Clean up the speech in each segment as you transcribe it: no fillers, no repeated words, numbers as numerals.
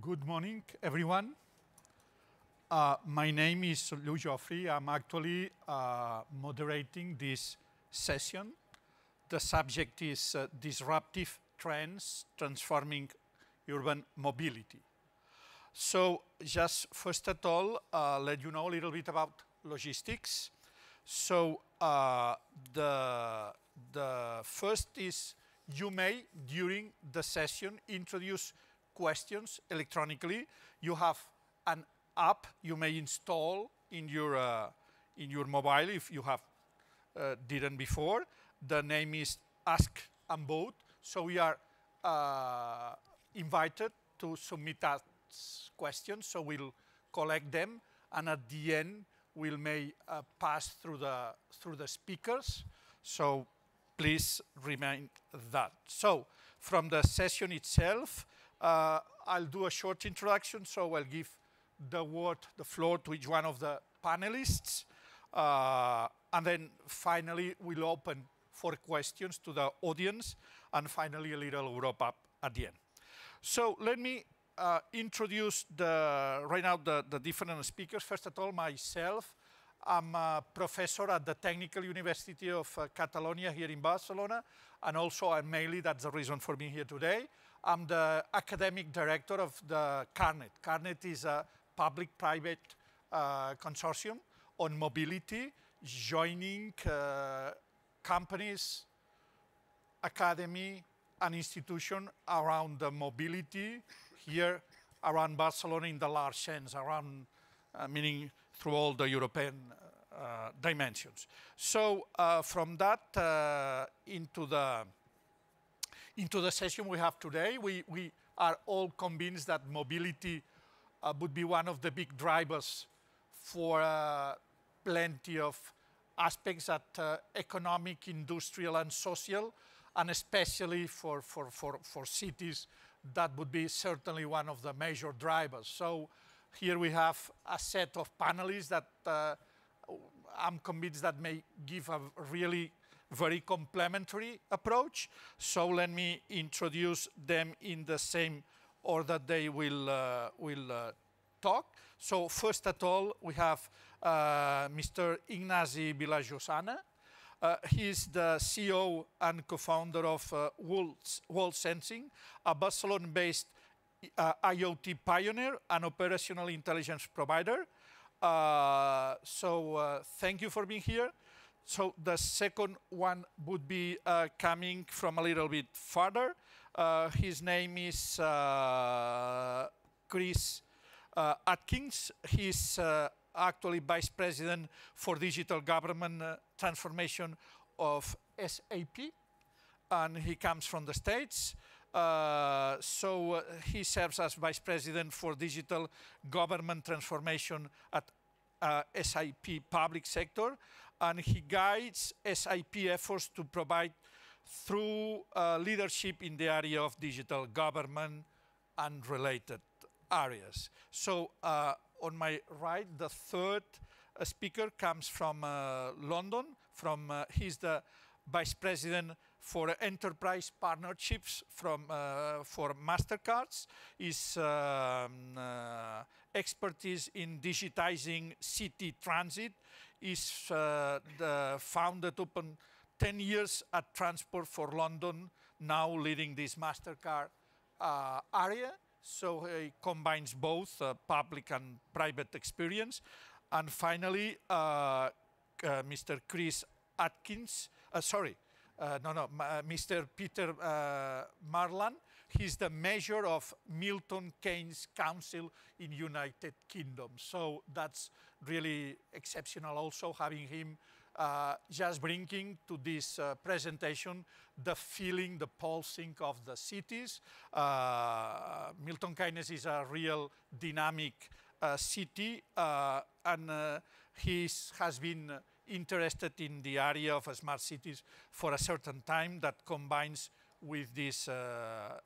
Good morning, everyone. My name is Jofre. I'm actually moderating this session. The subject is Disruptive Trends Transforming Urban Mobility. So just first of all, let you know a little bit about logistics. So the first is you may, during the session, introduce questions electronically. You have an app you may install in your mobile if you have didn't before. The name is Ask and Vote. So we are invited to submit us questions. So we'll collect them, and at the end we'll may pass through the speakers. So please remind that. So from the session itself, I'll do a short introduction. So I'll give the floor to each one of the panelists. And then finally, we'll open for questions to the audience. And finally, a little wrap up at the end. So let me introduce right now the different speakers. First of all, myself. I'm a professor at the Technical University of Catalonia here in Barcelona, and also I'm mainly, that's the reason for being here today, I'm the academic director of the CARNET. CARNET is a public-private consortium on mobility, joining companies, academy, and institution around the mobility here around Barcelona in the large sense, around meaning through all the European dimensions. So from that into the session we have today, we are all convinced that mobility would be one of the big drivers for plenty of aspects that economic, industrial, and social, and especially for cities, that would be certainly one of the major drivers. So here we have a set of panelists that I'm convinced that may give a really very complementary approach. So let me introduce them in the same order they will talk. So first of all, we have Mr. Ignasi Vilajosana. He is the CEO and co-founder of Worldsensing, a Barcelona-based IoT pioneer and operational intelligence provider. Thank you for being here. So the second one would be coming from a little bit further. His name is Chris Atkins. He's actually Vice President for Digital Government Transformation of SAP, and he comes from the States. So he serves as Vice President for Digital Government Transformation at SAP Public Sector, and he guides SAP efforts to provide through leadership in the area of digital government and related areas. So on my right, the third speaker comes from London. He's the Vice President for Enterprise Partnerships for Mastercard. His expertise in digitizing city transit is founded upon 10 years at Transport for London, now leading this Mastercard area. So he combines both public and private experience. And finally, Mr. Chris Atkins, Mr. Peter Marland. He's the mayor of Milton Keynes Council in United Kingdom. So that's really exceptional also having him just bringing to this presentation the feeling, the pulsing of the cities. Milton Keynes is a real dynamic city, and he has been interested in the area of smart cities for a certain time that combines with this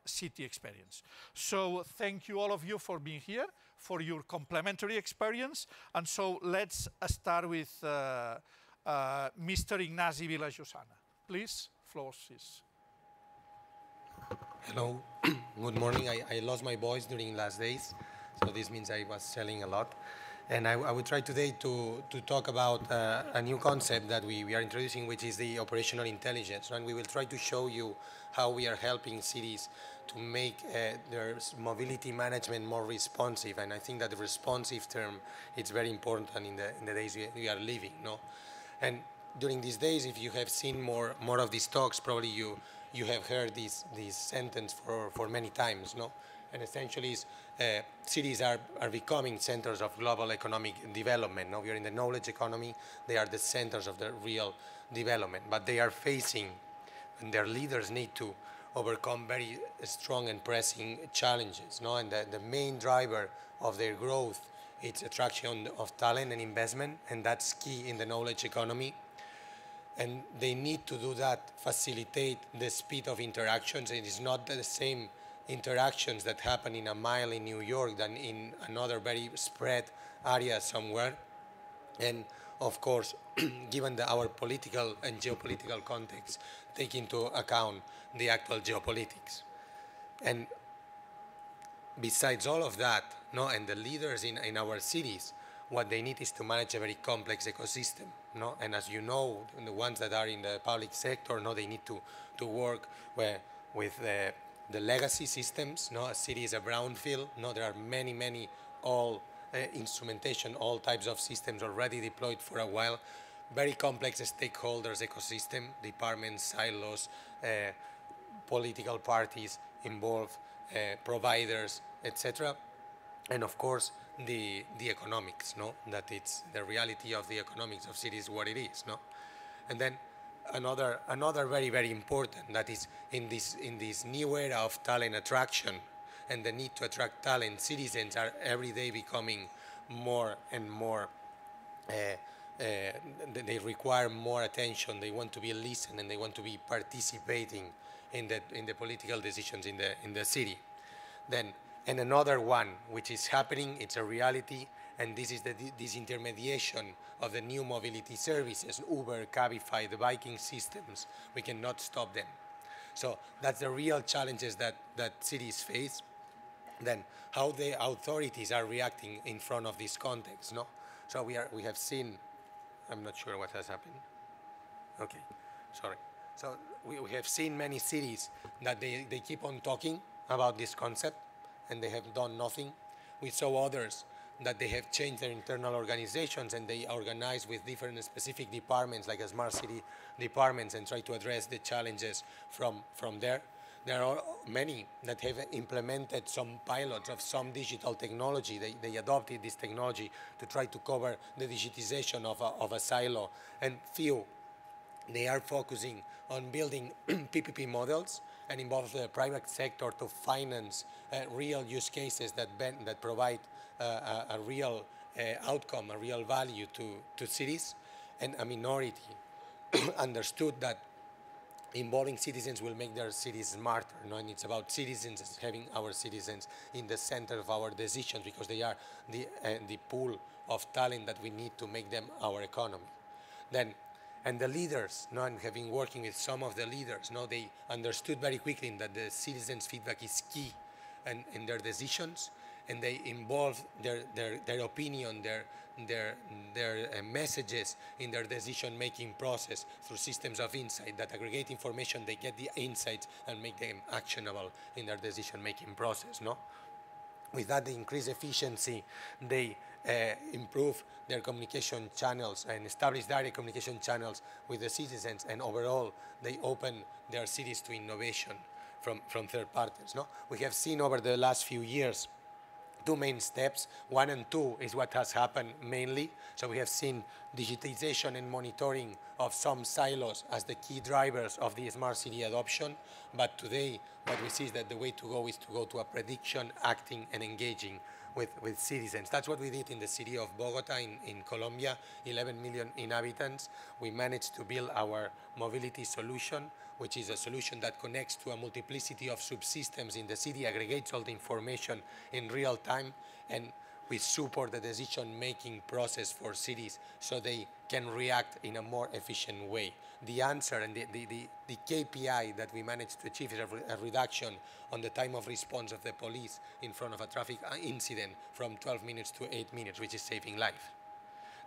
city experience. So thank you all of you for being here, for your complementary experience. And so let's start with Mr. Ignasi Vilajosana. Please, floor is. Hello. Good morning. I lost my voice during last days, so this means I was selling a lot. And I will try today to talk about a new concept that we are introducing, which is the operational intelligence. And we will try to show you how we are helping cities to make their mobility management more responsive. And I think that the responsive term is very important in the days we are living. No? And during these days, if you have seen more of these talks, probably you have heard this sentence for many times, no? And essentially, cities are becoming centers of global economic development. No? We are in the knowledge economy. They are the centers of the real development, but they are facing, and their leaders need to overcome very strong and pressing challenges. No? And the main driver of their growth is attraction of talent and investment, and that's key in the knowledge economy. And they need to do that, facilitate the speed of interactions. It is not the same interactions that happen in a mile in New York than in another very spread area somewhere. And of course, given our political and geopolitical context, take into account the actual geopolitics. And besides all of that, no, and the leaders in our cities, what they need is to manage a very complex ecosystem. No? And as you know, the ones that are in the public sector, no, they need to work with the legacy systems. No? A city is a brownfield. No? There are many all instrumentation, all types of systems already deployed for a while. Very complex stakeholders ecosystem, departments, silos, political parties involved, providers, etc. And of course, the economics, no? That it's the reality of the economics of cities, what it is, no? And then another very important, that is in this new era of talent attraction and the need to attract talent, citizens are every day becoming more and more. They require more attention. They want to be listened and they want to be participating in the political decisions in the city. Then. And another one, which is happening, it's a reality, and this is this intermediation of the new mobility services, Uber, Cabify, the biking systems. We cannot stop them. So that's the real challenges that cities face. Then how the authorities are reacting in front of this context, no? So we have seen, I'm not sure what has happened. Okay, sorry. So we have seen many cities that they keep on talking about this concept, and they have done nothing. We saw others that they have changed their internal organizations and they organize with different specific departments like a smart city departments and try to address the challenges from there. There are many that have implemented some pilots of some digital technology. They adopted this technology to try to cover the digitization of a silo, and few, they are focusing on building PPP models and involve the private sector to finance real use cases that provide a real outcome, a real value to cities. And a minority understood that involving citizens will make their cities smarter. No? And it's about citizens, having our citizens in the center of our decisions, because they are the pool of talent that we need to make them our economy. Then. And the leaders, no, and having working with some of the leaders, no, they understood very quickly that the citizens' feedback is key in their decisions, and they involve their opinion, their messages in their decision-making process through systems of insight that aggregate information. They get the insights and make them actionable in their decision-making process. No, with that, they increase efficiency. They improve their communication channels and establish direct communication channels with the citizens, and overall they open their cities to innovation from third parties. No? We have seen over the last few years two main steps. 1 and 2 is what has happened mainly. So we have seen digitization and monitoring of some silos as the key drivers of the smart city adoption. But today, what we see is that the way to go is to go to a prediction, acting, and engaging with citizens. That's what we did in the city of Bogota in Colombia, 11 million inhabitants. We managed to build our mobility solution, which is a solution that connects to a multiplicity of subsystems in the city, aggregates all the information in real time, and we support the decision-making process for cities so they can react in a more efficient way. The answer and the KPI that we managed to achieve is a reduction on the time of response of the police in front of a traffic incident from 12 minutes to 8 minutes, which is saving life.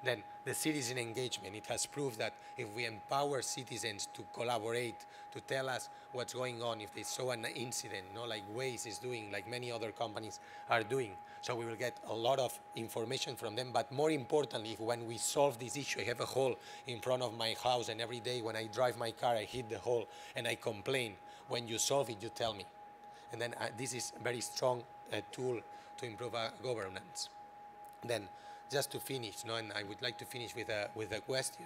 Then the citizen engagement, it has proved that if we empower citizens to collaborate, to tell us what's going on, if they saw an incident, like Waze is doing, like many other companies are doing. So we will get a lot of information from them, but more importantly, if when we solve this issue, I have a hole in front of my house and every day when I drive my car, I hit the hole and I complain. When you solve it, you tell me. And then this is a very strong tool to improve our governance. Then, just to finish, and I would like to finish with a question,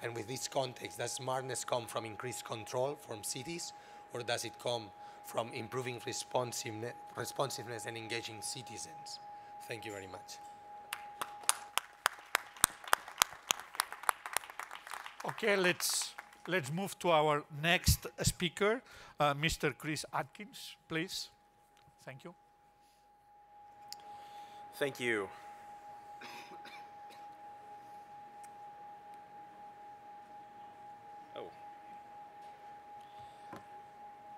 and with this context, does smartness come from increased control from cities, or does it come from improving responsiveness and engaging citizens? Thank you very much. Okay, let's move to our next speaker, Mr. Chris Atkins, please. Thank you. Thank you.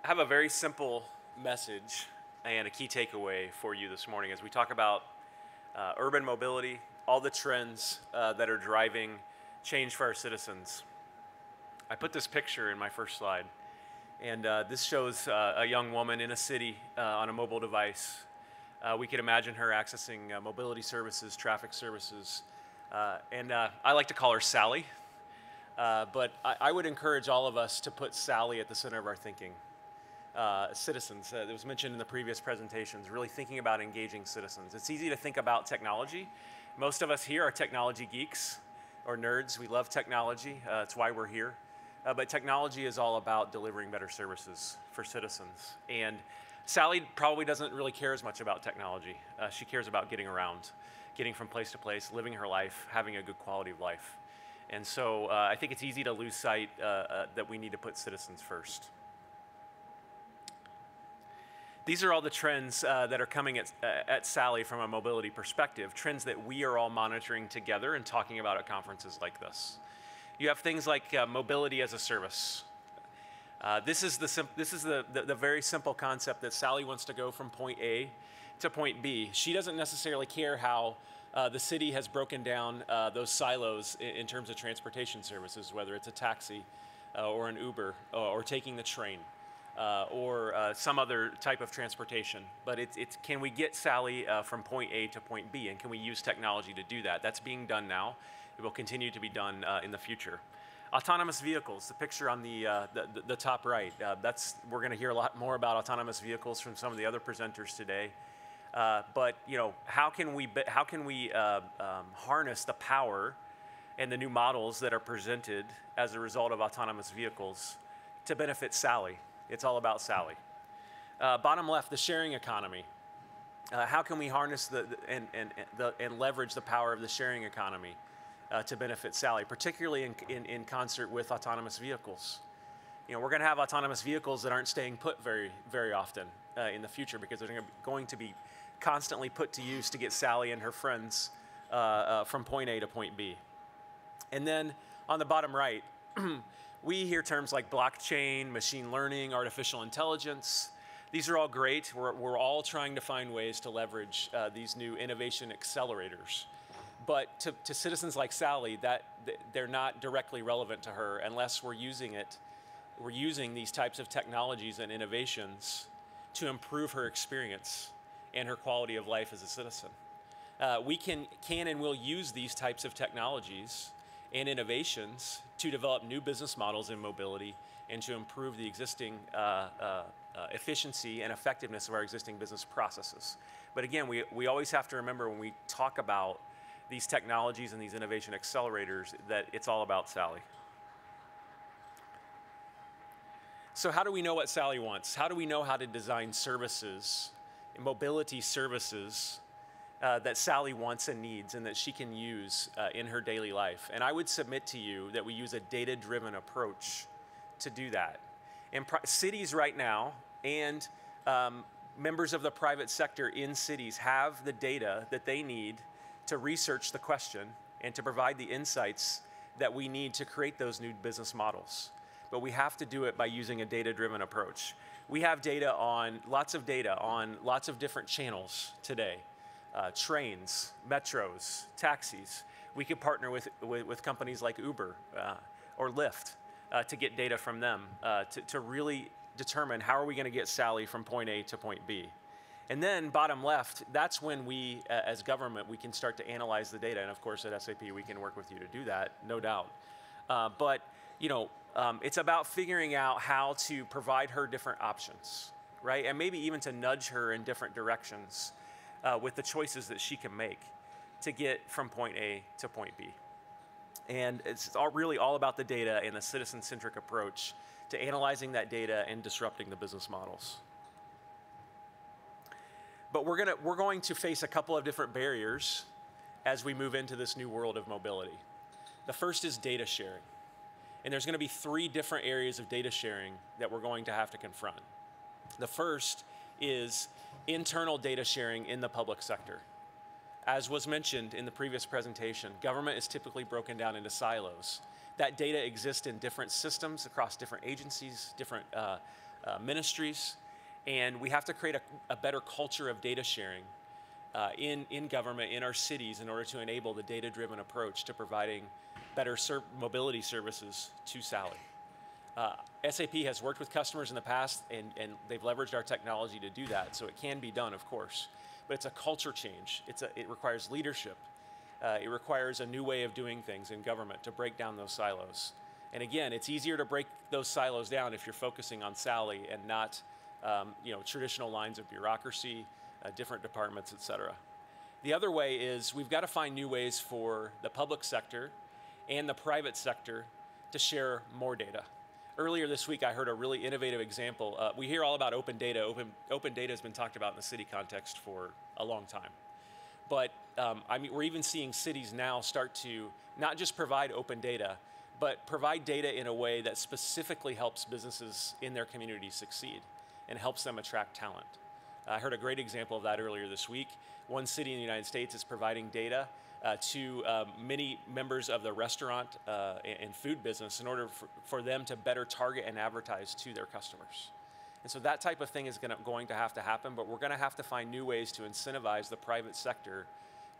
I have a very simple message and a key takeaway for you this morning as we talk about urban mobility, all the trends that are driving change for our citizens. I put this picture in my first slide, and this shows a young woman in a city on a mobile device. We could imagine her accessing mobility services, traffic services, and I like to call her Sally, but I would encourage all of us to put Sally at the center of our thinking. Citizens, that was mentioned in the previous presentations, really thinking about engaging citizens. It's easy to think about technology. Most of us here are technology geeks or nerds. We love technology. It's why we're here. But technology is all about delivering better services for citizens. And Sally probably doesn't really care as much about technology. She cares about getting around, getting from place to place, living her life, having a good quality of life. And so I think it's easy to lose sight that we need to put citizens first. These are all the trends that are coming at Sally from a mobility perspective, trends that we are all monitoring together and talking about at conferences like this. You have things like mobility as a service. This is the very simple concept that Sally wants to go from point A to point B. She doesn't necessarily care how the city has broken down those silos in terms of transportation services, whether it's a taxi or an Uber or taking the train. Or some other type of transportation. But it's can we get Sally from point A to point B, and can we use technology to do that? That's being done now. It will continue to be done in the future. Autonomous vehicles, the picture on the top right. We're going to hear a lot more about autonomous vehicles from some of the other presenters today. But how can we harness the power and the new models that are presented as a result of autonomous vehicles to benefit Sally? It's all about Sally. Bottom left, the sharing economy. How can we harness and leverage the power of the sharing economy to benefit Sally, particularly in concert with autonomous vehicles? We're going to have autonomous vehicles that aren't staying put very, very often in the future because they're going to be constantly put to use to get Sally and her friends from point A to point B. And then on the bottom right, we hear terms like blockchain, machine learning, artificial intelligence. These are all great. We're all trying to find ways to leverage these new innovation accelerators. But to citizens like Sally, they're not directly relevant to her unless we're using these types of technologies and innovations to improve her experience and her quality of life as a citizen. We can and will use these types of technologies and innovations to develop new business models in mobility and to improve the existing efficiency and effectiveness of our existing business processes. But again, we always have to remember when we talk about these technologies and these innovation accelerators that it's all about Sally. So how do we know what Sally wants? How do we know how to design services, mobility services, that Sally wants and needs and that she can use in her daily life? And I would submit to you that we use a data-driven approach to do that. In cities right now and members of the private sector in cities have the data that they need to research the question and to provide the insights that we need to create those new business models. But we have to do it by using a data-driven approach. We have lots of data on lots of different channels today. Trains, metros, taxis. We could partner with companies like Uber or Lyft to get data from them to really determine how are we going to get Sally from point A to point B. And then bottom left, that's when we, as government, we can start to analyze the data. And of course, at SAP, we can work with you to do that, no doubt. But it's about figuring out how to provide her different options, right? And maybe even to nudge her in different directions with the choices that she can make to get from point A to point B. And it's really all about the data and the citizen-centric approach to analyzing that data and disrupting the business models. But we're going to face a couple of different barriers as we move into this new world of mobility. The first is data sharing. And there's going to be 3 different areas of data sharing that we're going to have to confront. The first is internal data sharing in the public sector. As was mentioned in the previous presentation, government is typically broken down into silos. That data exists in different systems across different agencies, different ministries, and we have to create a better culture of data sharing in government, in our cities, in order to enable the data-driven approach to providing better mobility services to Sally. SAP has worked with customers in the past, and they've leveraged our technology to do that, so it can be done, of course. But it's a culture change. It requires leadership. It requires a new way of doing things in government to break down those silos. And again, it's easier to break those silos down if you're focusing on Sally and not traditional lines of bureaucracy, different departments, et cetera. The other way is we've got to find new ways for the public sector and the private sector to share more data. Earlier this week, I heard a really innovative example. We hear all about open data. Open data has been talked about in the city context for a long time. But we're even seeing cities now start to not just provide open data, but provide data in a way that specifically helps businesses in their community succeed and helps them attract talent. I heard a great example of that earlier this week. One city in the United States is providing data to many members of the restaurant and food business in order for them to better target and advertise to their customers. And so that type of thing is going to have to happen, but we're going to have to find new ways to incentivize the private sector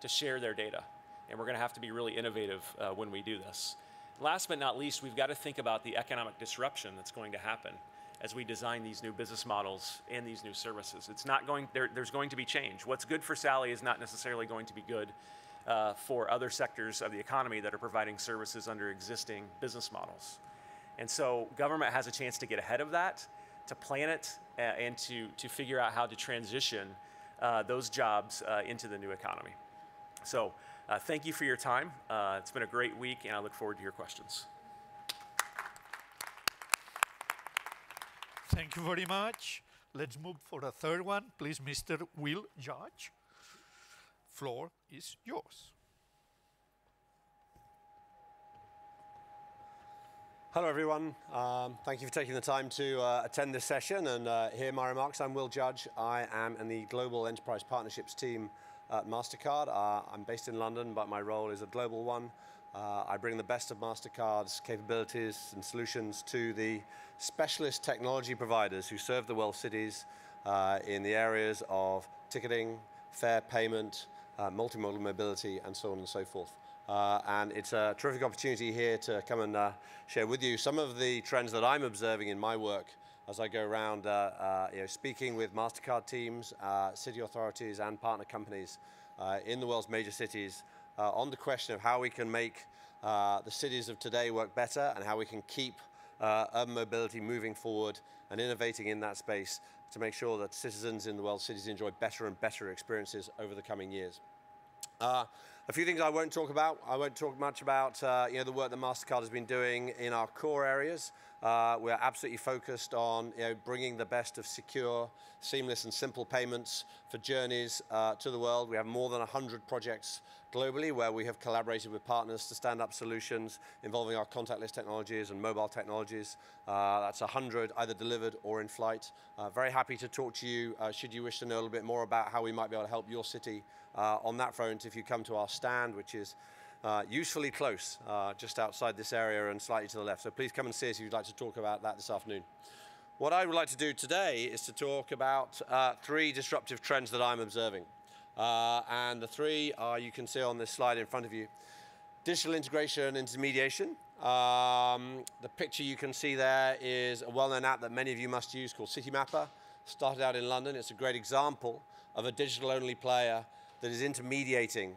to share their data. And we're going to have to be really innovative when we do this. Last but not least, we've got to think about the economic disruption that's going to happen as we design these new business models and these new services. It's not going, there's going to be change. What's good for Sally is not necessarily going to be good for other sectors of the economy that are providing services under existing business models. And so government has a chance to get ahead of that, to plan it, and to figure out how to transition those jobs into the new economy. So thank you for your time. It's been a great week, and I look forward to your questions. Thank you very much. Let's move for the third one. Please, Mr. Will Judge. Floor is yours. Hello, everyone. Thank you for taking the time to attend this session and hear my remarks. I'm Will Judge. I am in the Global Enterprise Partnerships team at Mastercard. I'm based in London, but my role is a global one. I bring the best of Mastercard's capabilities and solutions to the specialist technology providers who serve the world cities in the areas of ticketing, fare payment, multimodal mobility, and so on and so forth. And it's a terrific opportunity here to come and share with you some of the trends that I'm observing in my work as I go around speaking with Mastercard teams, city authorities, and partner companies in the world's major cities on the question of how we can make the cities of today work better and how we can keep urban mobility moving forward and innovating in that space to make sure that citizens in the world's cities enjoy better and better experiences over the coming years. A few things I won't talk about. I won't talk much about the work that Mastercard has been doing in our core areas. We're absolutely focused on bringing the best of secure, seamless and simple payments for journeys to the world. We have more than 100 projects globally where we have collaborated with partners to stand up solutions involving our contactless technologies and mobile technologies. That's 100 either delivered or in flight. Very happy to talk to you should you wish to know a little bit more about how we might be able to help your city on that front if you come to our stand, which is usefully close, just outside this area and slightly to the left. So please come and see us if you'd like to talk about that this afternoon. What I would like to do today is to talk about 3 disruptive trends that I'm observing. And the 3 are, you can see on this slide in front of you, digital integration and intermediation. The picture you can see there is a well-known app that many of you must use called Citymapper. Started out in London. It's a great example of a digital-only player that is intermediating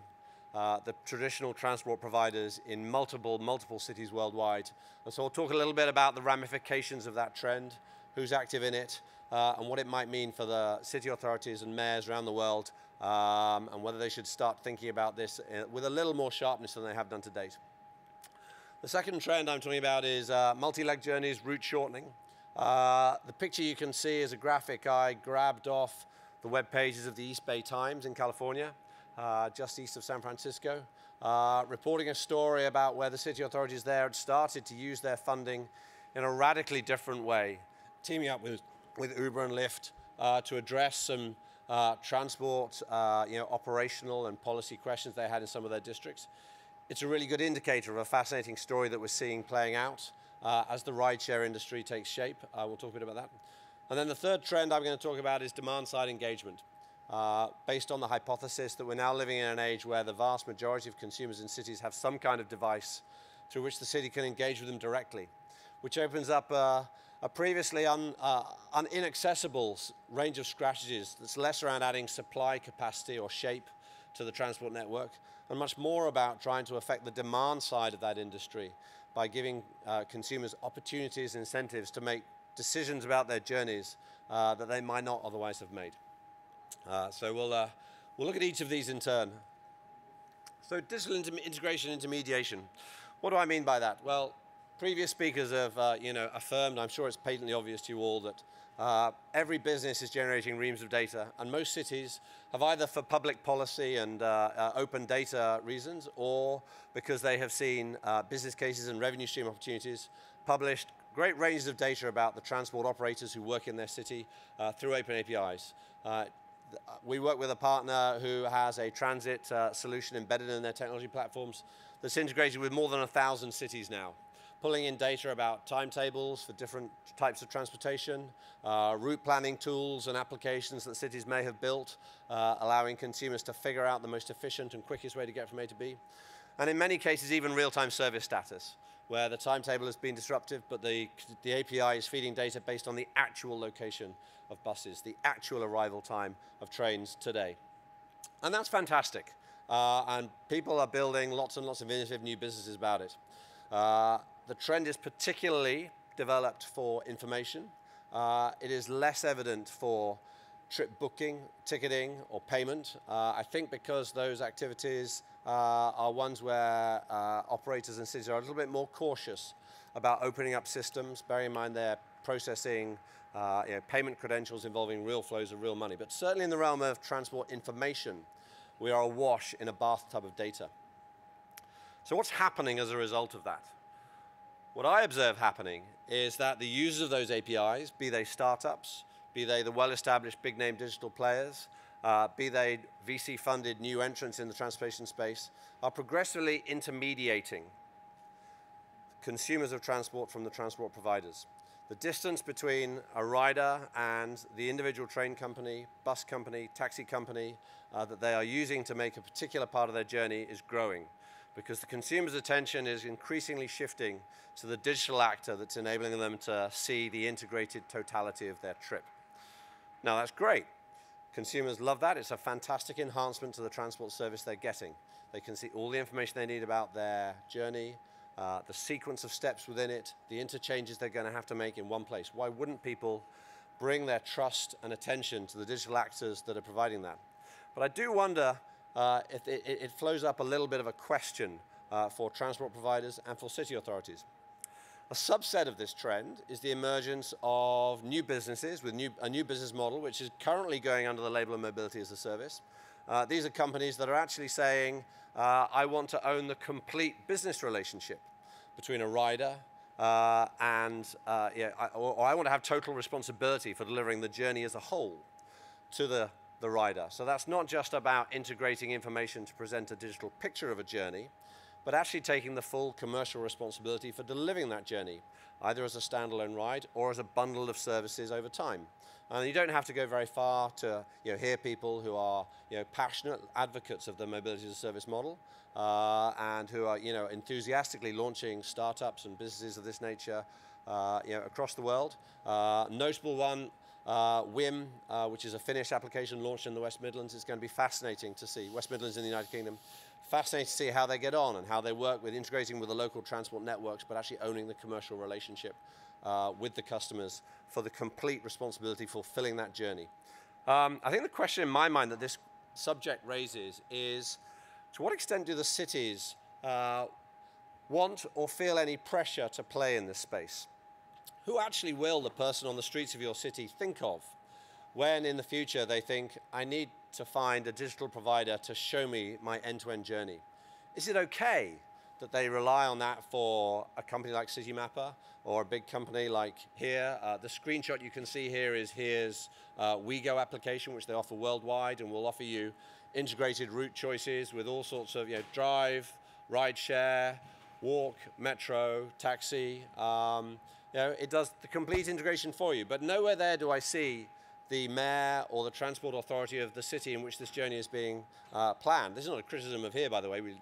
the traditional transport providers in multiple cities worldwide. And so I'll talk a little bit about the ramifications of that trend, who's active in it, and what it might mean for the city authorities and mayors around the world, and whether they should start thinking about this with a little more sharpness than they have done to date. The second trend I'm talking about is multi-leg journeys, route shortening. The picture you can see is a graphic I grabbed off the web pages of the East Bay Times in California, just east of San Francisco, reporting a story about where the city authorities there had started to use their funding in a radically different way, teaming up with Uber and Lyft to address some transport, operational and policy questions they had in some of their districts. It's a really good indicator of a fascinating story that we're seeing playing out as the rideshare industry takes shape. We'll talk a bit about that. And then the third trend I'm going to talk about is demand-side engagement, based on the hypothesis that we're now living in an age where the vast majority of consumers in cities have some kind of device through which the city can engage with them directly, which opens up a previously inaccessible range of strategies that's less around adding supply capacity or shape to the transport network, and much more about trying to affect the demand side of that industry by giving consumers opportunities and incentives to make decisions about their journeys that they might not otherwise have made. So we'll look at each of these in turn. So digital integration, intermediation. What do I mean by that? Well, previous speakers have affirmed, I'm sure it's patently obvious to you all, that every business is generating reams of data, and most cities have either for public policy and open data reasons, or because they have seen business cases and revenue stream opportunities, published great ranges of data about the transport operators who work in their city through open APIs. We work with a partner who has a transit solution embedded in their technology platforms that's integrated with more than 1,000 cities now, pulling in data about timetables for different types of transportation, route planning tools and applications that cities may have built, allowing consumers to figure out the most efficient and quickest way to get from A to B. And in many cases, even real-time service status, where the timetable has been disruptive, but the API is feeding data based on the actual location of buses, the actual arrival time of trains today. And that's fantastic. And people are building lots and lots of innovative new businesses about it. The trend is particularly developed for information. It is less evident for trip booking, ticketing, or payment. I think because those activities are ones where operators and cities are a little bit more cautious about opening up systems, bearing in mind they're processing payment credentials involving real flows of real money. But certainly in the realm of transport information, we are awash in a bathtub of data. So what's happening as a result of that? What I observe happening is that the users of those APIs, be they startups, be they the well-established big-name digital players, be they VC-funded new entrants in the transportation space, are progressively intermediating consumers of transport from the transport providers. The distance between a rider and the individual train company, bus company, taxi company that they are using to make a particular part of their journey is growing, because the consumer's attention is increasingly shifting to the digital actor that's enabling them to see the integrated totality of their trip. Now that's great. Consumers love that. It's a fantastic enhancement to the transport service they're getting. They can see all the information they need about their journey, the sequence of steps within it, the interchanges they're going to have to make in one place. Why wouldn't people bring their trust and attention to the digital actors that are providing that? But I do wonder it flows up a little bit of a question for transport providers and for city authorities. A subset of this trend is the emergence of new businesses with a new business model, which is currently going under the label of mobility as a service. These are companies that are actually saying, I want to own the complete business relationship between a rider or I want to have total responsibility for delivering the journey as a whole to the rider. So that's not just about integrating information to present a digital picture of a journey, but actually taking the full commercial responsibility for delivering that journey, either as a standalone ride or as a bundle of services over time. And you don't have to go very far to hear people who are passionate advocates of the mobility as a service model and who are enthusiastically launching startups and businesses of this nature across the world. Notable one, WIM, which is a Finnish application launched in the West Midlands. It's going to be fascinating to see, West Midlands in the United Kingdom, fascinating to see how they get on and how they work with integrating with the local transport networks, but actually owning the commercial relationship with the customers for the complete responsibility for fulfilling that journey. I think the question in my mind that this subject raises is, to what extent do the cities want or feel any pressure to play in this space? Who actually will the person on the streets of your city think of when in the future they think, I need to find a digital provider to show me my end-to-end journey? Is it okay that they rely on that for a company like Citymapper or a big company like Here? The screenshot you can see here is Here's WeGo application, which they offer worldwide and will offer you integrated route choices with all sorts of drive, ride share, walk, metro, taxi. It does the complete integration for you, but nowhere there do I see the mayor or the transport authority of the city in which this journey is being planned. This is not a criticism of Here, by the way. We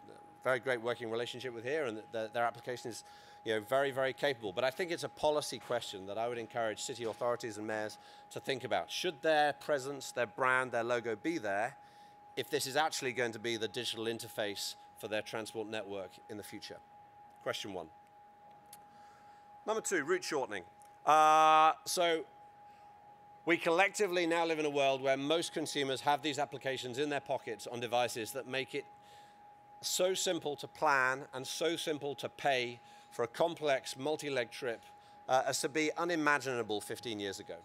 very great working relationship with Here, and their application is very, very capable. But I think it's a policy question that I would encourage city authorities and mayors to think about. Should their presence, their brand, their logo be there if this is actually going to be the digital interface for their transport network in the future? Question one. Number two, route shortening. So we collectively now live in a world where most consumers have these applications in their pockets on devices that make it so simple to plan and so simple to pay for a complex multi-leg trip as to be unimaginable 15 years ago.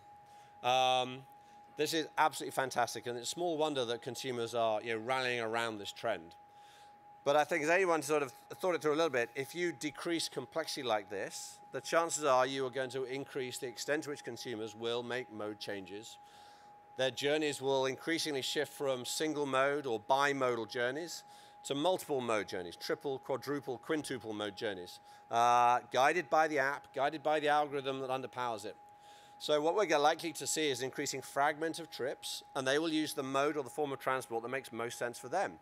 This is absolutely fantastic, and it's small wonder that consumers are rallying around this trend. But I think as anyone sort of thought it through a little bit, if you decrease complexity like this, the chances are you are going to increase the extent to which consumers will make mode changes. Their journeys will increasingly shift from single mode or bimodal journeys to multiple mode journeys, triple, quadruple, quintuple mode journeys, guided by the app, guided by the algorithm that underpowers it. So what we're likely to see is increasing fragment of trips, and they will use the mode or the form of transport that makes most sense for them.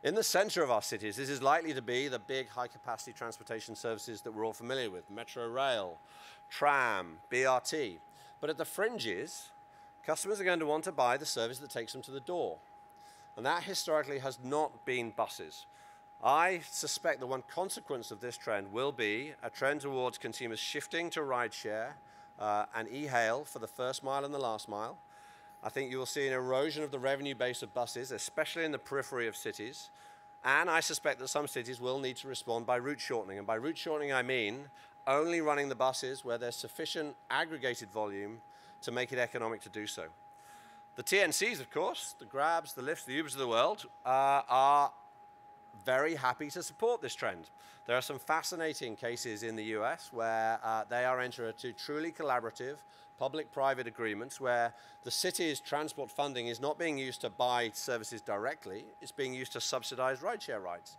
In the center of our cities, this is likely to be the big high-capacity transportation services that we're all familiar with, metro rail, tram, BRT. But at the fringes, customers are going to want to buy the service that takes them to the door. And that historically has not been buses. I suspect that one consequence of this trend will be a trend towards consumers shifting to rideshare and e-hail for the first mile and the last mile. I think you will see an erosion of the revenue base of buses, especially in the periphery of cities. And I suspect that some cities will need to respond by route shortening. And by route shortening, I mean only running the buses where there's sufficient aggregated volume to make it economic to do so. The TNCs, of course, the Grabs, the Lyfts, the Ubers of the world, are very happy to support this trend. There are some fascinating cases in the US where they are entering into truly collaborative public-private agreements where the city's transport funding is not being used to buy services directly, it's being used to subsidize rideshare rides.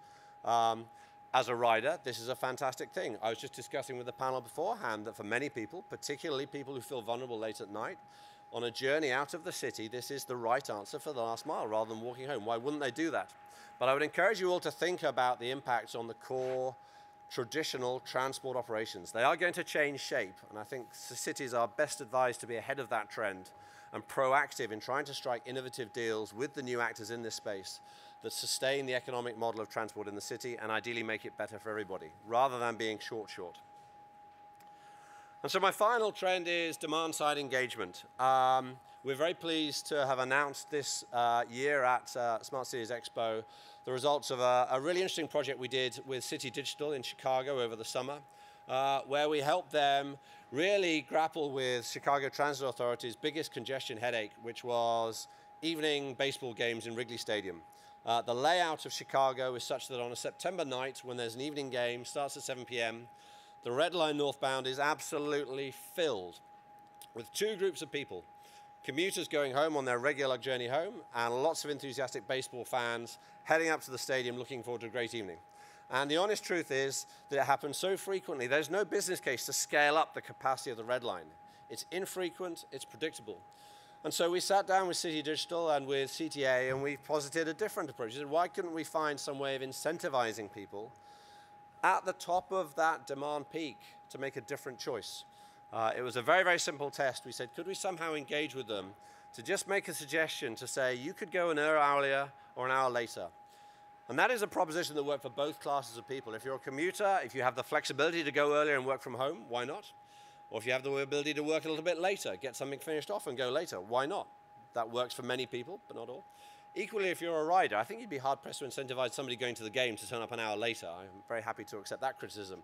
As a rider, this is a fantastic thing. I was just discussing with the panel beforehand that for many people, particularly people who feel vulnerable late at night, on a journey out of the city, this is the right answer for the last mile rather than walking home. Why wouldn't they do that? But I would encourage you all to think about the impacts on the core traditional transport operations. They are going to change shape, and I think cities are best advised to be ahead of that trend and proactive in trying to strike innovative deals with the new actors in this space that sustain the economic model of transport in the city and ideally make it better for everybody, rather than being short. And so my final trend is demand-side engagement. We're very pleased to have announced this year at Smart Cities Expo the results of a really interesting project we did with City Digital in Chicago over the summer, where we helped them really grapple with Chicago Transit Authority's biggest congestion headache, which was evening baseball games in Wrigley Stadium. The layout of Chicago is such that on a September night, when there's an evening game, starts at 7 p.m., the Red Line northbound is absolutely filled with two groups of people. Commuters going home on their regular journey home, and lots of enthusiastic baseball fans heading up to the stadium looking forward to a great evening. And the honest truth is that it happens so frequently, there's no business case to scale up the capacity of the Red Line. It's infrequent, it's predictable. And so we sat down with City Digital and with CTA, and we posited a different approach. We said, why couldn't we find some way of incentivizing people at the top of that demand peak to make a different choice? It was a very, very simple test. We said, could we somehow engage with them to just make a suggestion to say, you could go an hour earlier or an hour later? And that is a proposition that worked for both classes of people. If you're a commuter, if you have the flexibility to go earlier and work from home, why not? Or if you have the ability to work a little bit later, get something finished off and go later, why not? That works for many people, but not all. Equally, if you're a rider, I think you'd be hard-pressed to incentivize somebody going to the game to turn up an hour later. I'm very happy to accept that criticism.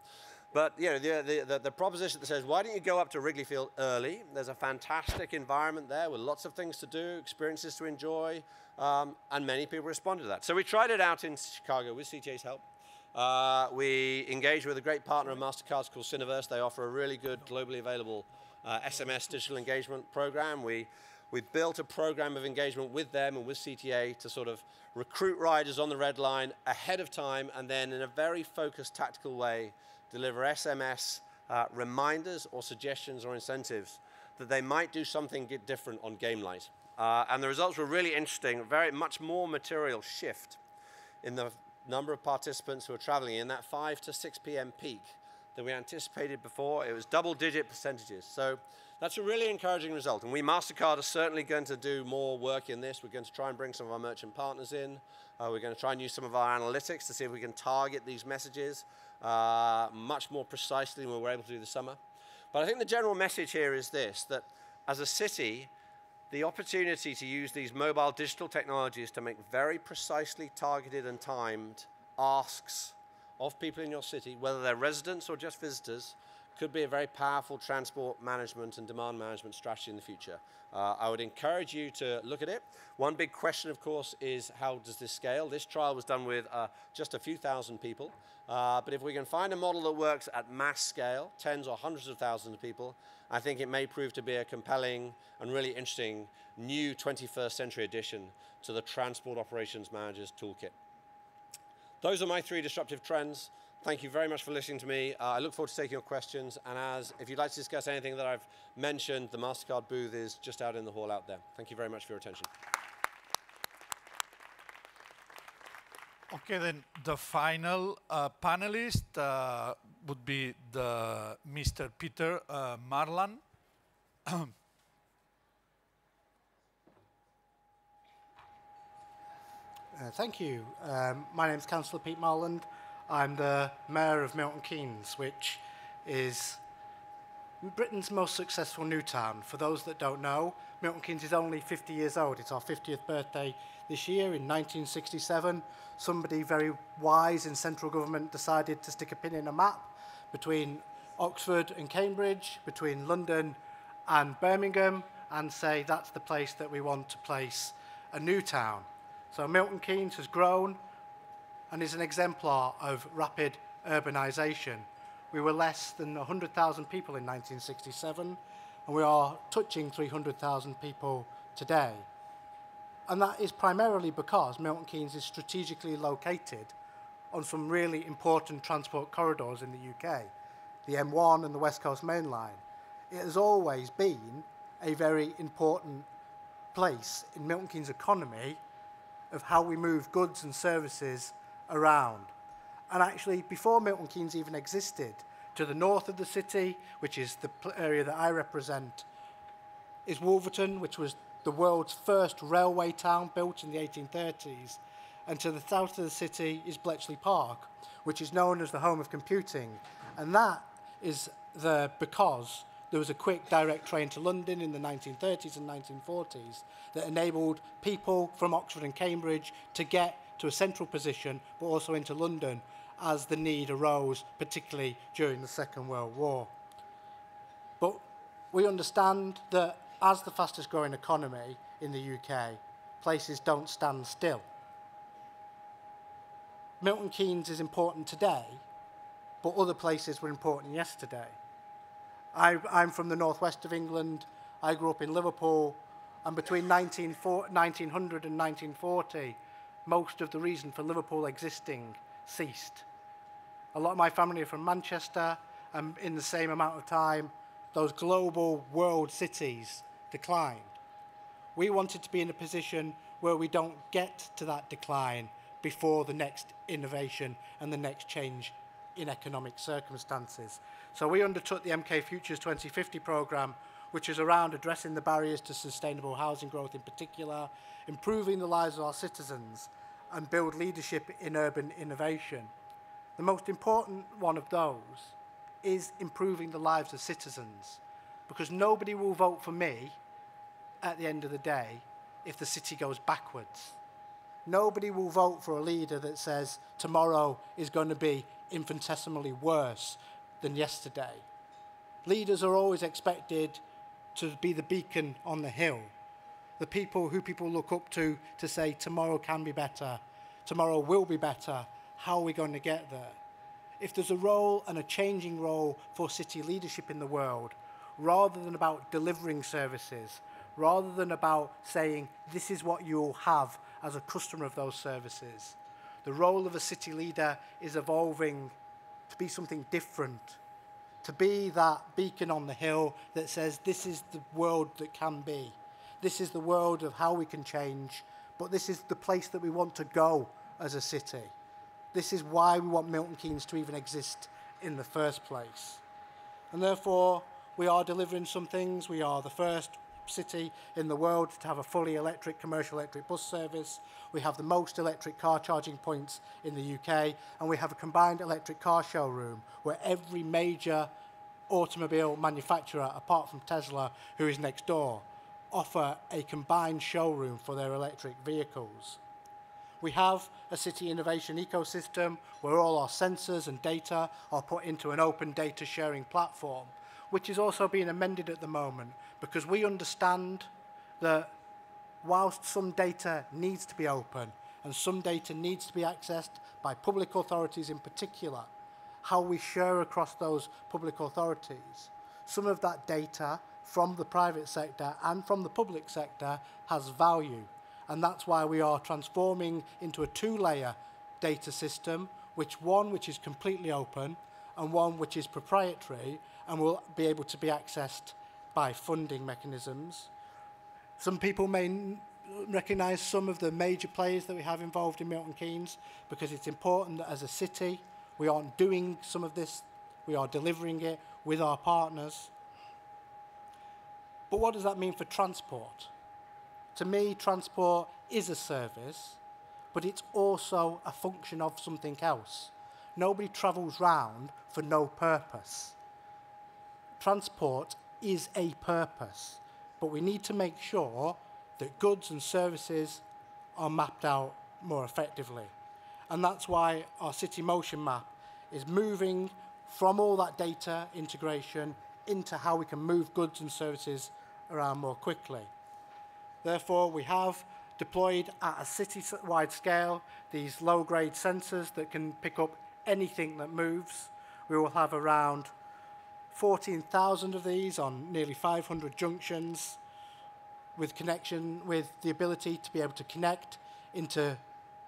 But you know, the proposition that says, why don't you go up to Wrigley Field early? There's a fantastic environment there with lots of things to do, experiences to enjoy, and many people responded to that. So we tried it out in Chicago with CTA's help. We engaged with a great partner of Mastercard's called Cineverse. They offer a really good, globally available SMS digital engagement program. We built a program of engagement with them and with CTA to sort of recruit riders on the Red Line ahead of time, and then in a very focused, tactical way, deliver SMS reminders or suggestions or incentives that they might do something different on game night. And the results were really interesting, very much more material shift in the number of participants who are traveling in that 5 to 6 p.m. peak than we anticipated before. It was double-digit percentages. So that's a really encouraging result. And we, Mastercard, are certainly going to do more work in this. We're going to try and bring some of our merchant partners in. We're going to try and use some of our analytics to see if we can target these messages much more precisely than we were able to do this summer. But I think the general message here is this, that as a city, the opportunity to use these mobile digital technologies to make very precisely targeted and timed asks of people in your city, whether they're residents or just visitors, could be a very powerful transport management and demand management strategy in the future. I would encourage you to look at it. One big question, of course, is how does this scale? This trial was done with just a few thousand people. But if we can find a model that works at mass scale, tens or hundreds of thousands of people, I think it may prove to be a compelling and really interesting new 21st century addition to the Transport Operations Manager's Toolkit. Those are my 3 disruptive trends. Thank you very much for listening to me. I look forward to taking your questions. And if you'd like to discuss anything that I've mentioned, the Mastercard booth is just out in the hall out there. Thank you very much for your attention. Okay, then the final panelist would be the Mr. Peter Marland. Thank you. My name is Councillor Pete Marland. I'm the Mayor of Milton Keynes, which is Britain's most successful new town. For those that don't know, Milton Keynes is only 50 years old. It's our 50th birthday this year in 1967. Somebody very wise in central government decided to stick a pin in a map between Oxford and Cambridge, between London and Birmingham, and say that's the place that we want to place a new town. So Milton Keynes has grown and is an exemplar of rapid urbanization. We were less than 100,000 people in 1967, and we are touching 300,000 people today. And that is primarily because Milton Keynes is strategically located on some really important transport corridors in the UK, the M1 and the West Coast Main Line. It has always been a very important place in Milton Keynes' economy of how we move goods and services around. And actually, before Milton Keynes even existed, to the north of the city, which is the area that I represent, is Wolverton, which was the world's first railway town built in the 1830s. And to the south of the city is Bletchley Park, which is known as the home of computing. And that is because there was a quick direct train to London in the 1930s and 1940s that enabled people from Oxford and Cambridge to get to a central position, but also into London as the need arose, particularly during the Second World War. But we understand that as the fastest growing economy in the UK, places don't stand still. Milton Keynes is important today, but other places were important yesterday. I'm from the northwest of England. I grew up in Liverpool, and between 1900 and 1940, most of the reason for Liverpool existing ceased. A lot of my family are from Manchester, and in the same amount of time, those global world cities declined. We wanted to be in a position where we don't get to that decline before the next innovation and the next change in economic circumstances. So we undertook the MK Futures 2050 programme, which is around addressing the barriers to sustainable housing growth in particular, improving the lives of our citizens, and build leadership in urban innovation. The most important one of those is improving the lives of citizens, because nobody will vote for me at the end of the day if the city goes backwards. Nobody will vote for a leader that says tomorrow is going to be infinitesimally worse than yesterday. Leaders are always expected to be the beacon on the hill, the people who people look up to say tomorrow can be better, tomorrow will be better, how are we going to get there? If there's a role and a changing role for city leadership in the world, rather than about delivering services, rather than about saying this is what you'll have as a customer of those services, the role of a city leader is evolving to be something different, to be that beacon on the hill that says this is the world that can be. This is the world of how we can change, but this is the place that we want to go as a city. This is why we want Milton Keynes to even exist in the first place. And therefore, we are delivering some things. We are the first city in the world to have a fully electric commercial electric bus service. We have the most electric car charging points in the UK, and we have a combined electric car showroom where every major automobile manufacturer, apart from Tesla, who is next door, offer a combined showroom for their electric vehicles. We have a city innovation ecosystem where all our sensors and data are put into an open data sharing platform, which is also being amended at the moment because we understand that whilst some data needs to be open and some data needs to be accessed by public authorities in particular, how we share across those public authorities, some of that data from the private sector and from the public sector has value. And that's why we are transforming into a two-layer data system, which is completely open and one which is proprietary and will be able to be accessed by funding mechanisms. Some people may recognise some of the major players that we have involved in Milton Keynes because it's important that as a city we aren't doing some of this, we are delivering it with our partners. But what does that mean for transport? To me, transport is a service, but it's also a function of something else. Nobody travels round for no purpose. Transport is a purpose, but we need to make sure that goods and services are mapped out more effectively. And that's why our City Motion Map is moving from all that data integration into how we can move goods and services around more quickly. Therefore, we have deployed at a city-wide scale these low-grade sensors that can pick up anything that moves. We will have around 14,000 of these on nearly 500 junctions with the ability to be able to connect into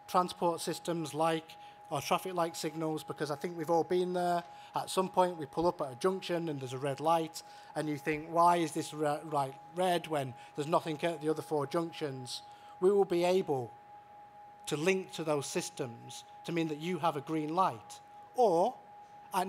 transport systems like our traffic light signals, because I think we've all been there. At some point we pull up at a junction and there's a red light and you think, why is this light red when there's nothing at the other 4 junctions? We will be able to link to those systems to mean that you have a green light. Or at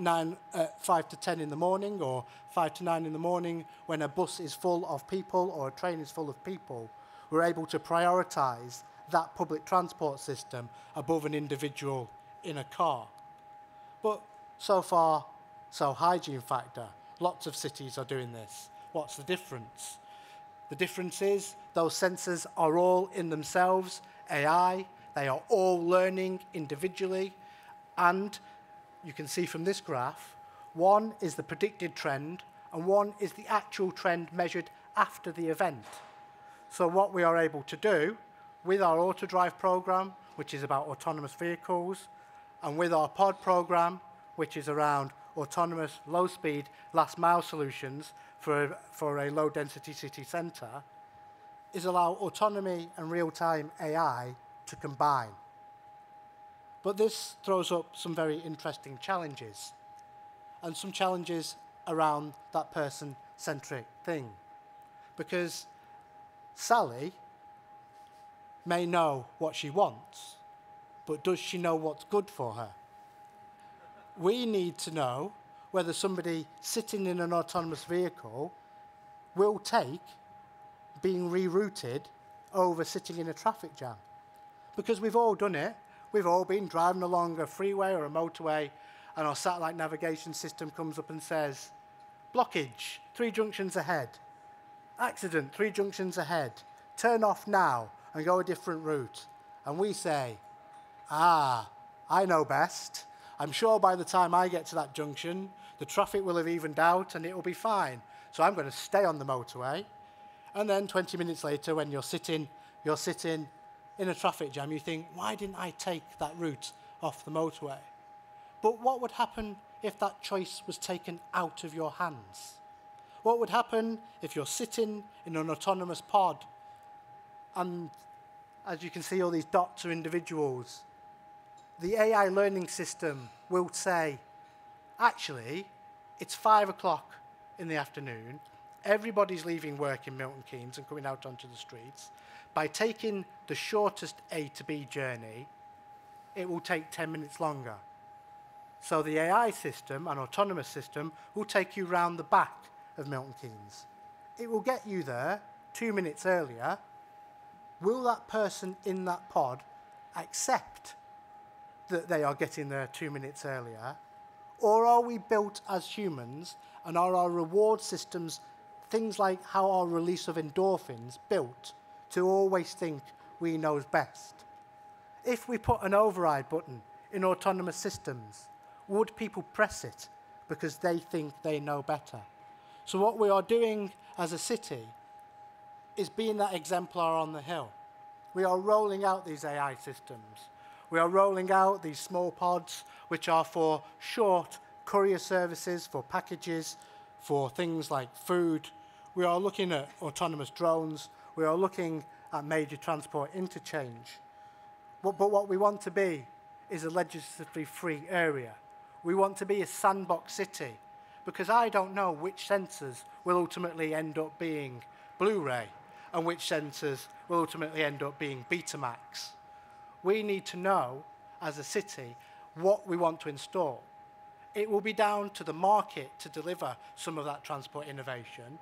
5 to 10 in the morning or 5 to 9 in the morning when a bus is full of people or a train is full of people, we're able to prioritise that public transport system above an individual in a car. But so far, so hygiene factor. Lots of cities are doing this. What's the difference? The difference is those sensors are all in themselves AI. They are all learning individually. And you can see from this graph, one is the predicted trend, and one is the actual trend measured after the event. So what we are able to do with our Autodrive program, which is about autonomous vehicles, and with our pod program, which is around autonomous, low-speed, last-mile solutions for a low-density city centre, is allow autonomy and real-time AI to combine. But this throws up some very interesting challenges, and some challenges around that person-centric thing. Because Sally may know what she wants, but does she know what's good for her? We need to know whether somebody sitting in an autonomous vehicle will take being rerouted over sitting in a traffic jam. Because we've all done it. We've all been driving along a freeway or a motorway, and our satellite navigation system comes up and says, blockage, 3 junctions ahead. Accident, 3 junctions ahead. Turn off now and go a different route. And we say, I know best. I'm sure by the time I get to that junction, the traffic will have evened out and it will be fine. So I'm going to stay on the motorway. And then 20 minutes later, when you're sitting in a traffic jam, you think, why didn't I take that route off the motorway? But what would happen if that choice was taken out of your hands? What would happen if you're sitting in an autonomous pod and, as you can see, all these dots are individuals? The AI learning system will say, actually, it's 5 o'clock in the afternoon. Everybody's leaving work in Milton Keynes and coming out onto the streets. By taking the shortest A to B journey, it will take 10 minutes longer. So the AI system, an autonomous system, will take you round the back of Milton Keynes. It will get you there 2 minutes earlier. Will that person in that pod accept that they are getting there 2 minutes earlier? Or are we built as humans, and are our reward systems, things like how our release of endorphins, built to always think we know best? If we put an override button in autonomous systems, would people press it because they think they know better? So what we are doing as a city is being that exemplar on the hill. We are rolling out these AI systems. We are rolling out these small pods, which are for short courier services, for packages, for things like food. We are looking at autonomous drones. We are looking at major transport interchange. But what we want to be is a legislatively free area. We want to be a sandbox city, because I don't know which sensors will ultimately end up being Blu-ray and which sensors will ultimately end up being Betamax. We need to know, as a city, what we want to install. It will be down to the market to deliver some of that transport innovation.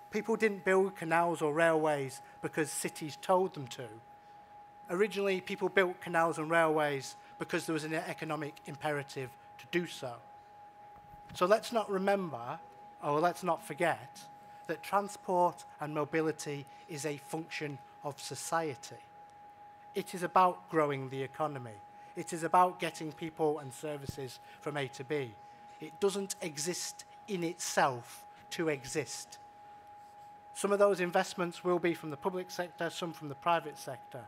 People didn't build canals or railways because cities told them to. Originally, people built canals and railways because there was an economic imperative to do so. So let's not remember, or let's not forget, that transport and mobility is a function of society. It is about growing the economy. It is about getting people and services from A to B. It doesn't exist in itself to exist. Some of those investments will be from the public sector, some from the private sector.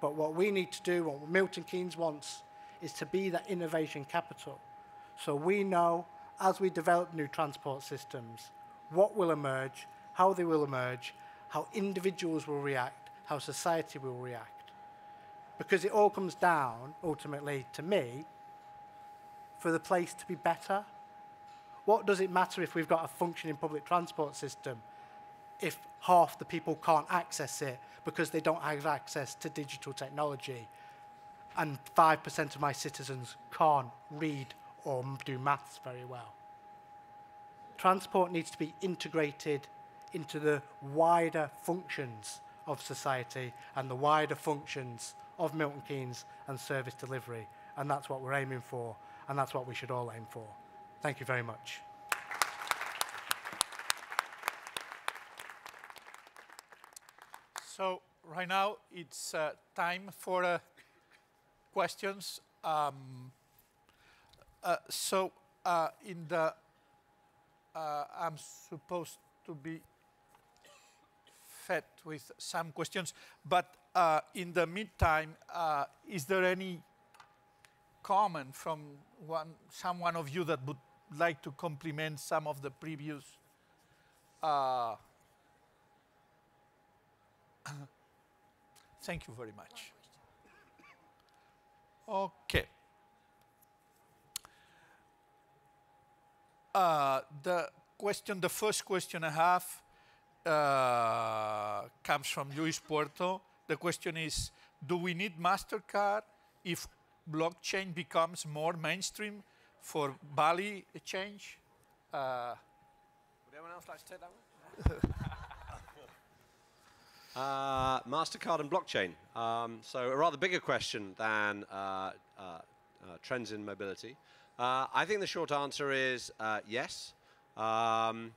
But what we need to do, what Milton Keynes wants, is to be that innovation capital. So we know, as we develop new transport systems, what will emerge, how they will emerge, how individuals will react, how society will react. Because it all comes down, ultimately, to me, for the place to be better. What does it matter if we've got a functioning public transport system if half the people can't access it because they don't have access to digital technology, and 5% of my citizens can't read or do maths very well? Transport needs to be integrated into the wider functions of society and the wider functions of Milton Keynes and service delivery. And that's what we're aiming for, and that's what we should all aim for. Thank you very much. So right now it's time for questions. In the I'm supposed to be fed with some questions, but in the meantime, is there any comment from someone of you that would like to compliment some of the previous thank you very much. Okay. The first question I have comes from Lluis Puerto. The question is, do we need Mastercard if blockchain becomes more mainstream for value change? Would anyone else like to take that one? Mastercard and blockchain. So a rather bigger question than trends in mobility. I think the short answer is yes. I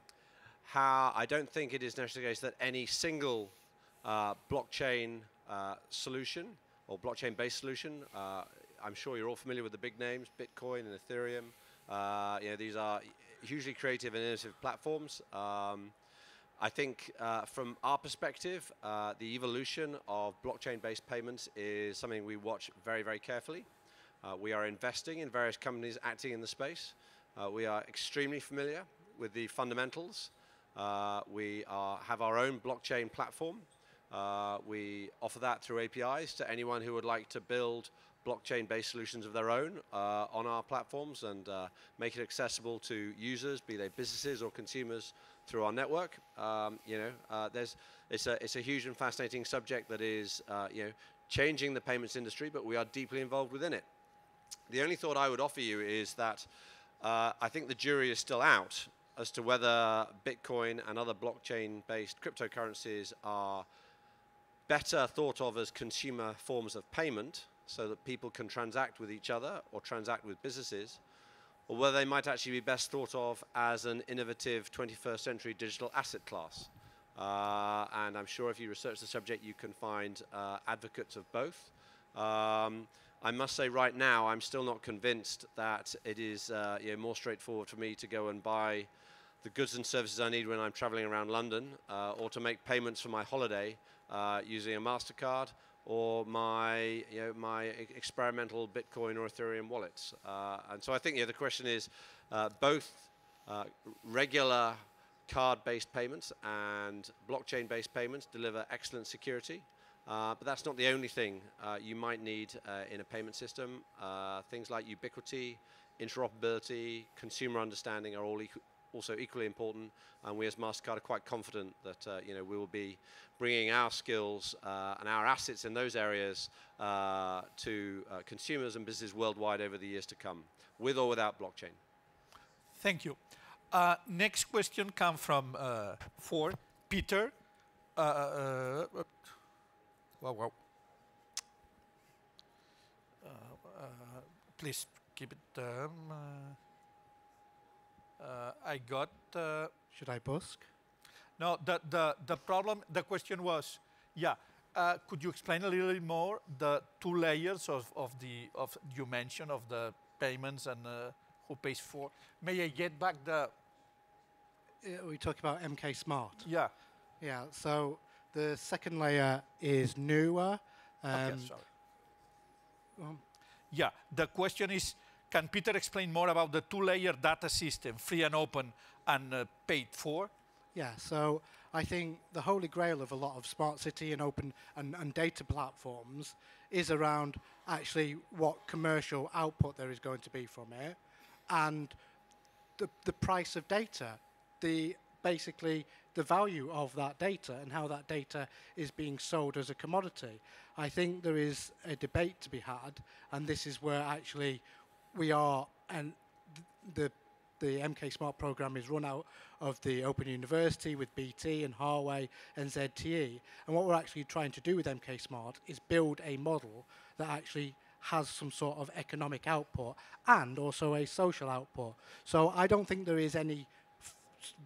don't think it is necessarily the case that any single blockchain solution or blockchain-based solution. I'm sure you're all familiar with the big names, Bitcoin and Ethereum. These are hugely creative and innovative platforms. I think from our perspective, the evolution of blockchain-based payments is something we watch very, very carefully. We are investing in various companies acting in the space. We are extremely familiar with the fundamentals. We have our own blockchain platform. We offer that through APIs to anyone who would like to build blockchain-based solutions of their own on our platforms and make it accessible to users, be they businesses or consumers, through our network. It's a huge and fascinating subject that is changing the payments industry, but we are deeply involved within it. The only thought I would offer you is that I think the jury is still out as to whether Bitcoin and other blockchain-based cryptocurrencies are better thought of as consumer forms of payment so that people can transact with each other or transact with businesses, or whether they might actually be best thought of as an innovative 21st century digital asset class. And I'm sure if you research the subject, you can find advocates of both. I must say right now, I'm still not convinced that it is more straightforward for me to go and buy the goods and services I need when I'm traveling around London, or to make payments for my holiday using a Mastercard or my experimental Bitcoin or Ethereum wallets. And so I think the question is both regular card-based payments and blockchain-based payments deliver excellent security. But that's not the only thing you might need in a payment system. Things like ubiquity, interoperability, consumer understanding are all also equally important. And we as Mastercard are quite confident that we will be bringing our skills and our assets in those areas to consumers and businesses worldwide over the years to come, with or without blockchain. Thank you. Next question comes from Peter. Wow. Please keep it. I got. Should I busk? No. The question was, could you explain a little bit more the two layers of you mentioned of the payments and who pays for? May I get back the? We talk about MK Smart. Yeah. Yeah. So the second layer is newer. Okay, sorry. The question is, can Peter explain more about the two-layer data system, free and open and paid for? Yeah, so I think the holy grail of a lot of smart city and open and data platforms is around actually what commercial output there is going to be from it and the price of data, basically the value of that data and how that data is being sold as a commodity. I think there is a debate to be had, and this is where actually we are, and the MK Smart program is run out of the Open University with BT and Harway and ZTE. And what we're actually trying to do with MK Smart is build a model that actually has some sort of economic output and also a social output. So I don't think there is any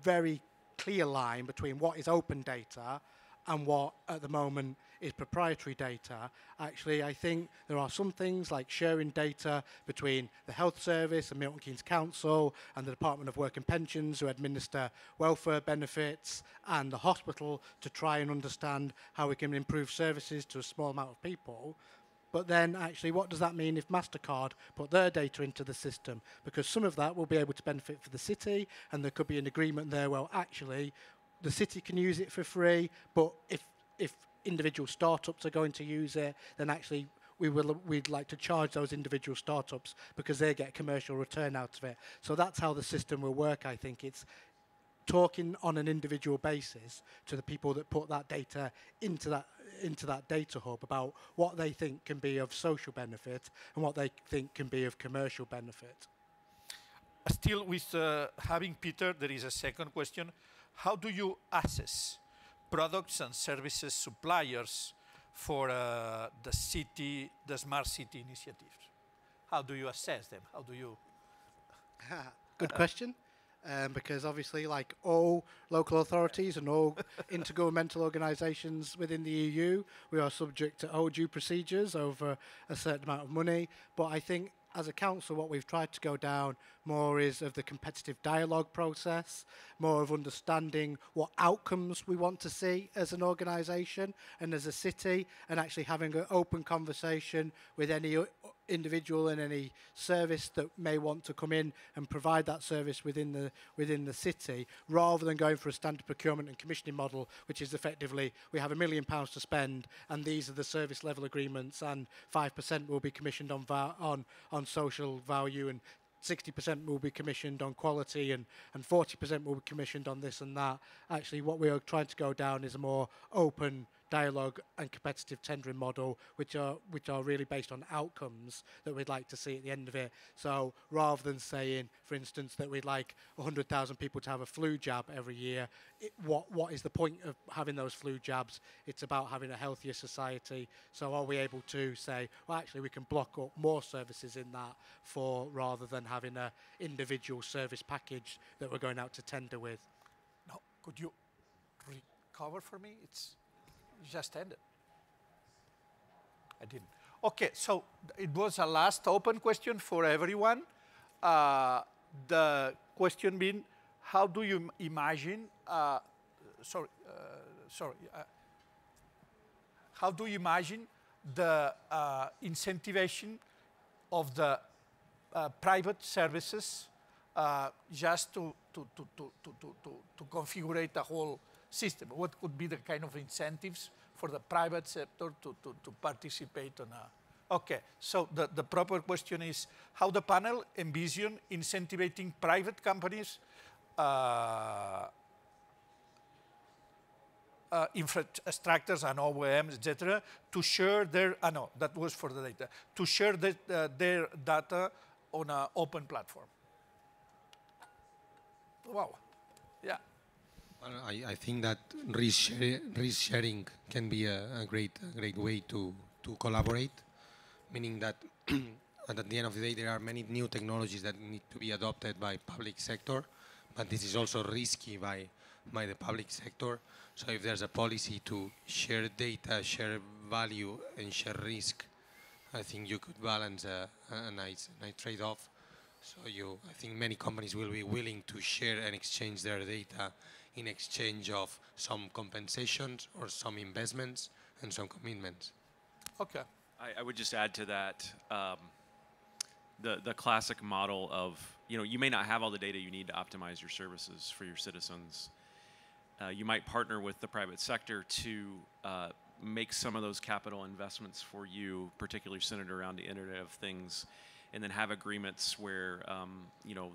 very clear line between what is open data and what at the moment is proprietary data. Actually, I think there are some things like sharing data between the Health Service and Milton Keynes Council and the Department of Work and Pensions, who administer welfare benefits, and the hospital, to try and understand how we can improve services to a small amount of people. But then actually, what does that mean if Mastercard put their data into the system? Because some of that will be able to benefit for the city, and there could be an agreement there, well, actually, the city can use it for free, but if individual startups are going to use it, then actually we'd like to charge those individual startups because they get commercial return out of it. So that's how the system will work, I think. It's talking on an individual basis to the people that put that data into that data hub about what they think can be of social benefit and what they think can be of commercial benefit. Still with having Peter, there is a second question. How do you assess products and services suppliers for the smart city initiatives? How do you assess them? How do you? Good question. Because obviously, like all local authorities and all intergovernmental organisations within the EU, we are subject to due procedures over a certain amount of money. But I think as a council, what we've tried to go down more is of the competitive dialogue process, more of understanding what outcomes we want to see as an organisation and as a city, and actually having an open conversation with any individual and any service that may want to come in and provide that service within the city, rather than going for a standard procurement and commissioning model, which is effectively we have £1 million to spend, and these are the service level agreements, and 5% will be commissioned on social value, and 60% will be commissioned on quality, and 40% will be commissioned on this and that. Actually, what we are trying to go down is a more open dialogue and competitive tendering model, which are really based on outcomes that we'd like to see at the end of it. So rather than saying, for instance, that we'd like 100,000 people to have a flu jab every year, what is the point of having those flu jabs? It's about having a healthier society. So are we able to say, well, actually, we can block up more services in that rather than having an individual service package that we're going out to tender with? No, could you recover for me? It's just ended. I didn't. Okay, so it was a last open question for everyone. The question being, how do you imagine? How do you imagine the incentivization of the private services just to configure the whole system? What could be the kind of incentives for the private sector to participate on a... Okay, so the proper question is how the panel envision incentivizing private companies, infrastructures and OEMs, etc., to share their, no, that was for the data, to share their data on an open platform. Wow, yeah. I think that risk sharing can be a great way to collaborate, meaning that at the end of the day there are many new technologies that need to be adopted by public sector, but this is also risky by the public sector. So if there's a policy to share data, share value, and share risk, I think you could balance a nice trade-off. So I think many companies will be willing to share and exchange their data in exchange of some compensations or some investments and some commitments. Okay. I would just add to that the classic model of, you may not have all the data you need to optimize your services for your citizens. You might partner with the private sector to make some of those capital investments for you, particularly centered around the Internet of Things, and then have agreements where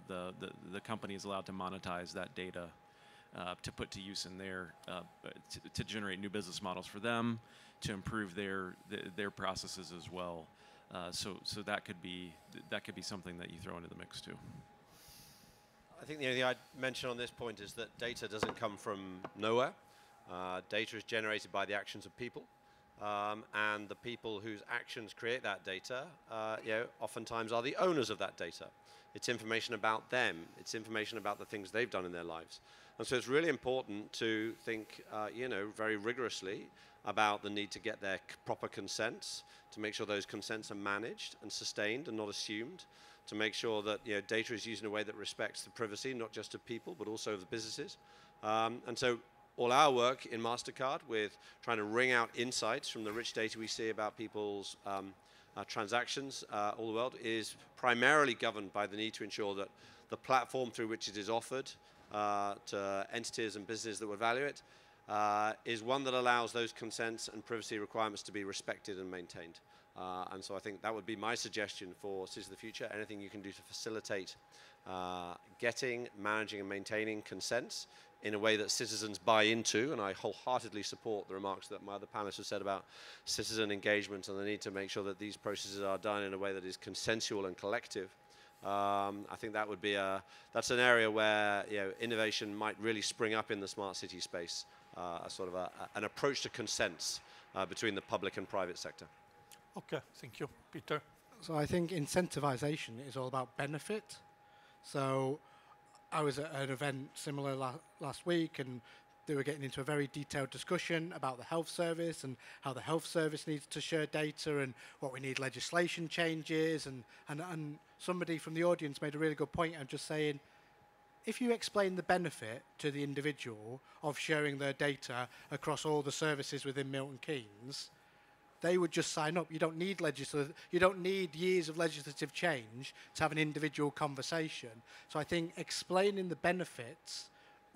the company is allowed to monetize that data to put to use in to generate new business models for them, to improve their processes as well. So that could be something that you throw into the mix too. I think the only thing I'd mention on this point is that data doesn't come from nowhere. Data is generated by the actions of people. and the people whose actions create that data, oftentimes are the owners of that data. It's information about them. It's information about the things they've done in their lives. And so it's really important to think, very rigorously about the need to get their proper consents, to make sure those consents are managed and sustained and not assumed, to make sure that data is used in a way that respects the privacy, not just of people, but also of the businesses. And so all our work in Mastercard with trying to wring out insights from the rich data we see about people's transactions all the world is primarily governed by the need to ensure that the platform through which it is offered to entities and businesses that would value it is one that allows those consents and privacy requirements to be respected and maintained. And so I think that would be my suggestion for Cities of the Future. Anything you can do to facilitate getting, managing and maintaining consents in a way that citizens buy into, and I wholeheartedly support the remarks that my other panelists have said about citizen engagement and the need to make sure that these processes are done in a way that is consensual and collective. I think that would be that's an area where innovation might really spring up in the smart city space, a sort of an approach to consents between the public and private sector. Okay, thank you. Peter? So I think incentivization is all about benefit. So I was at an event similar last week, and they were getting into a very detailed discussion about the health service and how the health service needs to share data and what we need legislation changes. And somebody from the audience made a really good point of just saying, if you explain the benefit to the individual of sharing their data across all the services within Milton Keynes, they would just sign up. You don't need you don't need years of legislative change to have an individual conversation. So I think explaining the benefits,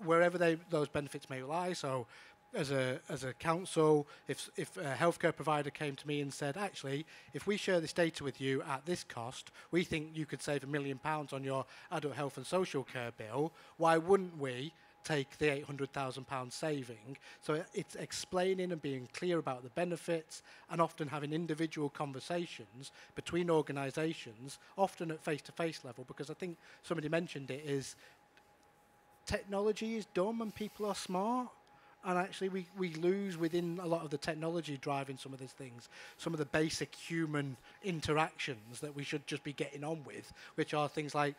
wherever those benefits may lie. So as a council, if a healthcare provider came to me and said, actually, if we share this data with you at this cost, we think you could save £1 million on your adult health and social care bill, why wouldn't we take the £800,000 saving? So it's explaining and being clear about the benefits, and often having individual conversations between organisations, often at face-to-face level, because I think somebody mentioned it, is technology is dumb and people are smart. And actually we lose within a lot of the technology driving some of these things, some of the basic human interactions that we should just be getting on with, which are things like,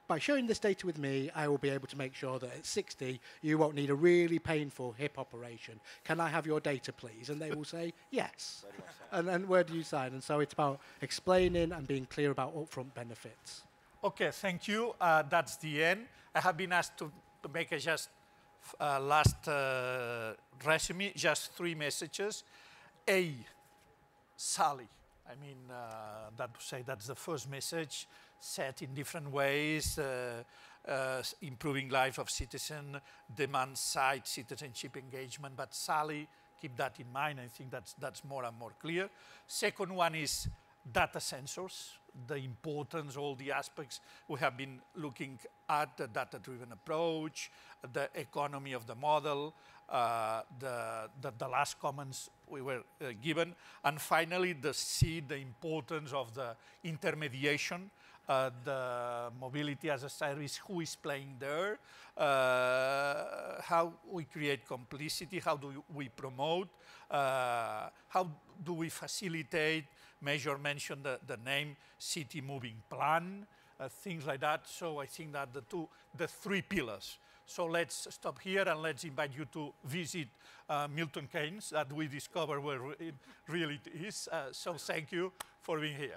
by sharing this data with me, I will be able to make sure that at 60, you won't need a really painful hip operation. Can I have your data, please? And they will say, yes. And then where do you sign? And so it's about explaining and being clear about upfront benefits. Okay, thank you. That's the end. I have been asked to make a just last resume, just 3 messages. A, Sally. I mean, that's the first message, set in different ways, improving life of citizen, demand-side citizenship engagement. But Sally, keep that in mind. I think that's more and more clear. Second one is data sensors, the importance, all the aspects we have been looking at, the data-driven approach, the economy of the model, the last comments we were given, and finally the importance of the intermediation, the mobility as a service, who is playing there, how we create complicity, how do we promote, how do we facilitate. Major mentioned the name City Moving Plan, things like that. So I think that the 3 pillars. So let's stop here and let's invite you to visit Milton Keynes, that we discover where it really is. So thank you for being here.